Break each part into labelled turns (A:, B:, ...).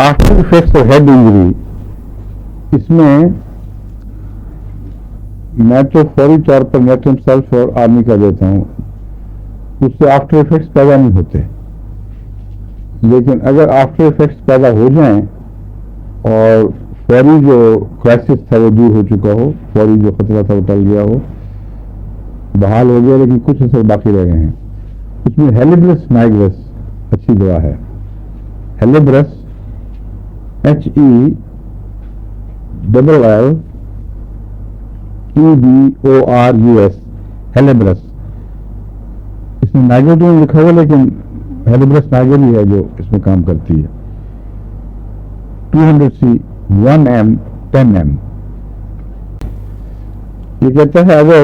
A: After effects of head injury, اس میں میں تو فوری طور پر میٹرم سیلف اور آرمی کا دیتا ہوں، اس سے آفٹر افیکٹس پیدا نہیں ہوتے. لیکن اگر آفٹر افیکٹس پیدا ہو جائیں اور فوری جو کرائسس تھا وہ دور ہو چکا ہو، فوری جو خطرہ تھا وہ ٹل گیا ہو، بحال ہو گیا، لیکن کچھ اثر باقی رہ گئے ہیں، اس میں ہیلیبرس نائگرس اچھی دوا ہے. ہیلیبرس HELLEBRUS، ہیلیبرس. اس میں نائگروٹین لکھا ہوا لیکن ہیلیبرس نائگر ہی ہے جو اس میں کام کرتی ہے. 200 C 1 m 10 m. یہ کہتا ہے اگر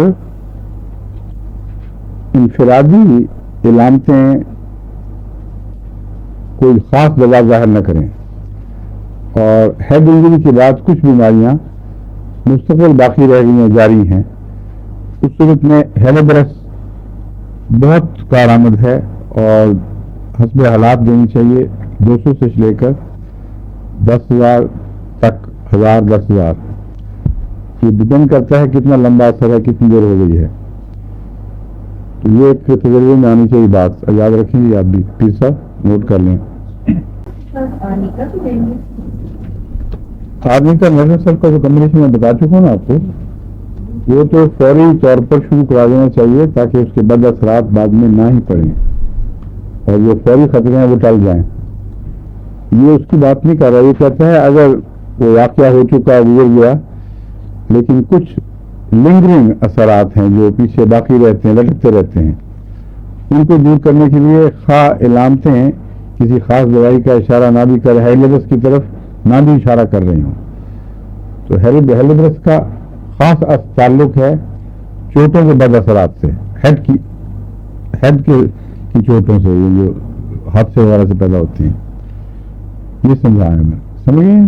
A: انفرادی علامتیں کوئی خاص دوا ظاہر نہ کریں اور ہیڈ انجری کے بعد کچھ بیماریاں مستقل باقی رہ گئی ہیں، جاری ہیں، اس صورت میں ہیلیبرس بہت کارآمد ہے اور حسب حالات دینی چاہیے. 200 سے لے کر 10,000 تک، 1000 10,000. یہ ڈپینڈ کرتا ہے کتنا لمبا اثر ہے، کتنی دیر ہو گئی ہے. تو یہ ایک تجربے میں آنی چاہیے بات، یاد رکھیں گے آپ بھی. پیر صاحب نوٹ کر لیں. آدمی کا میٹرم سیلف کا جو کمبینیشن میں بتا چکا ہوں نا آپ کو، وہ تو فوری طور پر شروع کرا دینا چاہیے تاکہ اس کے بد اثرات بعد میں نہ ہی پڑیں اور جو فوری خطرے ہیں وہ ٹل جائیں. یہ اس کی بات نہیں کر رہا، یہ کہتا ہے اگر وہ واقعہ ہو چکا، گزر گیا، لیکن کچھ لنگرنگ اثرات ہیں جو پیچھے باقی رہتے ہیں، لٹکتے رہتے ہیں، ان کو دور کرنے کے لیے خواہ علامتیں کسی خاص دوائی کا اشارہ نہ بھی کر، ہیلیبرس کی طرف نہ بھی اشارہ کر رہی ہوں، تو ہیلیبرس کا خاص تعلق ہے چوٹوں کے بد اثرات سے، ہیڈ کی چوٹوں سے، یہ جو حادثے وغیرہ سے پیدا ہوتی ہیں. یہ سمجھایا میں، سمجھ گئے؟